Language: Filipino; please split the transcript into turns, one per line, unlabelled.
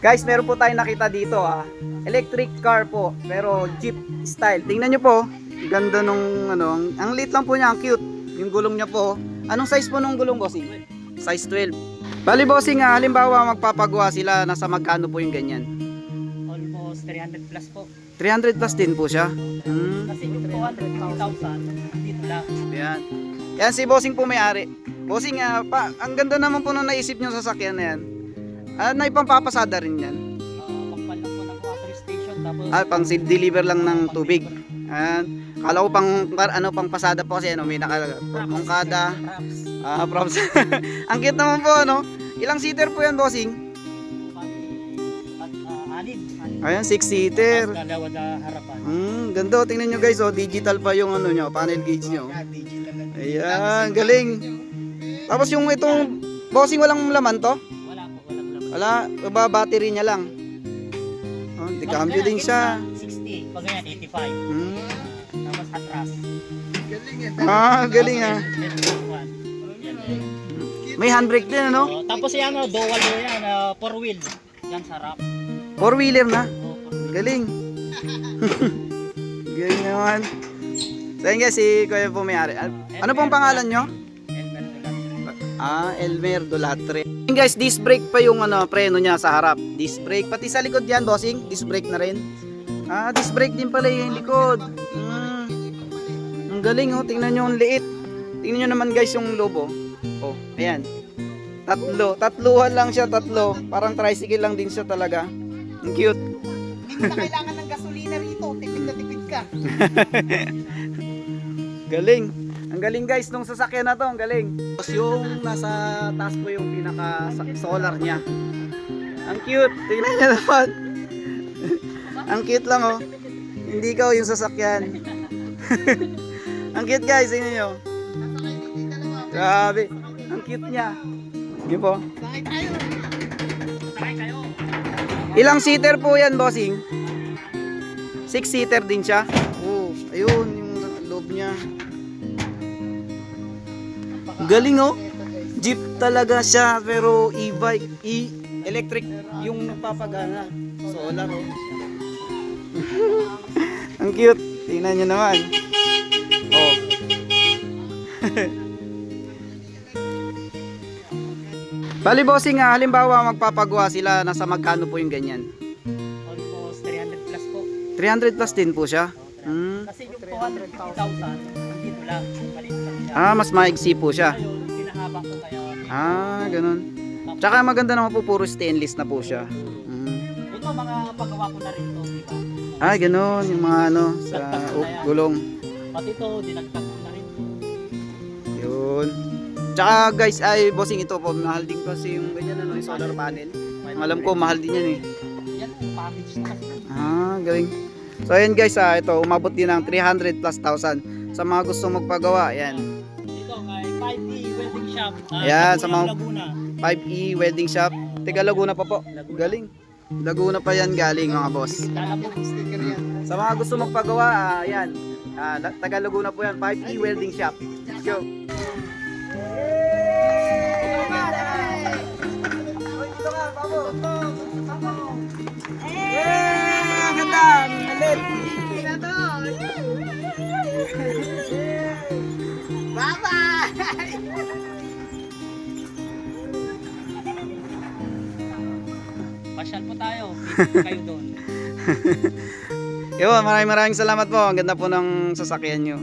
Guys, meron po tayong nakita dito electric car po, pero jeep style. Tingnan nyo po, ganda nung ano, ang liit lang po niya, ang cute. Yung gulong niya po. Anong size po nung gulong, bossing? Size 12. Bali, bossing, halimbawa magpapagawa sila, nasa magkano po yung ganyan?
Almost 300 plus po.
300 plus din po siya.
Kasi yung 200,000 dito lang.
Yan. Yan si bossing po may-ari. Bossing, ang ganda naman po nung naisip nyo sa sasakyan na yan. Naipampapasada rin yan.
Pakpal lang po ng water station. Tapos
Pang deliver lang ng tubig. Kala ko pang pasada po kasi may nakapangkada. Props. Ang cute naman po, no? Ilang seater po yan, bossing?
anim.
Ayan, 6-seater.
Dalawa na harapan.
Ganda. Tingnan nyo guys, digital pa yung ano nyo, panel gauge nyo. Ayan, galing. Tapos yung itong bossing, walang laman to?
Wala po, walang laman.
Wala, battery niya lang. Di cambio din siya.
60, pag ganyan 85. Tapos atras.
Galing May handbrake din, ano?
Tapos yan, dual door yan, 4 wheel. Yan sarap.
4-wheeler na. Galing. Galing naman. So yun guys, si Kuya po may-ari. Ano pong pangalan nyo? Elmer Dolatre. Yun guys, disc brake pa yung preno niya sa harap. Disc brake. Pati sa likod yan, bossing. Disc brake na rin. Disc brake din pala yung likod. Ang galing, oh. Tingnan nyo, ang liit. Tingnan nyo naman guys yung lobo. Oh, ayan. Tatluhan lang siya, tatlo. Parang tricycle lang din siya talaga. Ang cute.
Hindi mo na kailangan ng gasolina rito. Tipid na tipid ka.
Galing. Ang galing guys nung sasakyan na to, ang galing. Tapos yung nasa taas po yung pinaka solar niya. Ang cute. Tingnan niyo naman. Ang cute lang, oh. Hindi ikaw yung sasakyan. Ang cute guys, tingnan niyo. Grabe. Ang cute niya. Yun po.
Sakay tayo.
Sakay kayo.
Ilang seater po yan, bossing? 6-seater din siya. Ayun, yung loob niya. Galing, oh. Jeep talaga siya, pero e-bike, electric yung nagpapagana. Solar, oh. Ang cute. Tingnan nyo naman. Oh. Bali, bossing, halimbawa magpapagawa sila, nasa magkano po yung ganyan?
Almost 300 plus po.
300 plus din po siya.
Kasi yung 200,000 dito lang. Maliit lang siya.
Mas maigsi po siya.
Ngayon, pinahaba ko kaya.
Ganun. Tsaka maganda naman po, puro stainless na po siya.
Ito mga paggawa ko na rin to, di ba?
Ganun, yung mga sa gulong.
Pati ito, dinagdag ko na rin to.
Yun. Tsaka guys, bossing, ito po, mahal din kasi yung ganyan, yung solar panel. Alam ko, mahal din yan eh.
Yan, package na kasi.
Galing. So ayan guys, ito, umabot din ng 300 plus thousand. Sa mga gusto magpagawa, ayan.
Dito kay 5E Welding Shop.
Ayan, sa mga
Laguna.
5E Welding Shop. Tiga Laguna pa po. Galing. Laguna pa yan galing, mga boss. Sa mga gusto magpagawa, ayan. Taga Laguna po yan, 5E Welding Shop. Let's go. Ang ganda! Malit!
Bye-bye!
Pasyal po tayo. Pili kayo doon.
Maraming salamat po. Ang ganda po ng sasakyan nyo.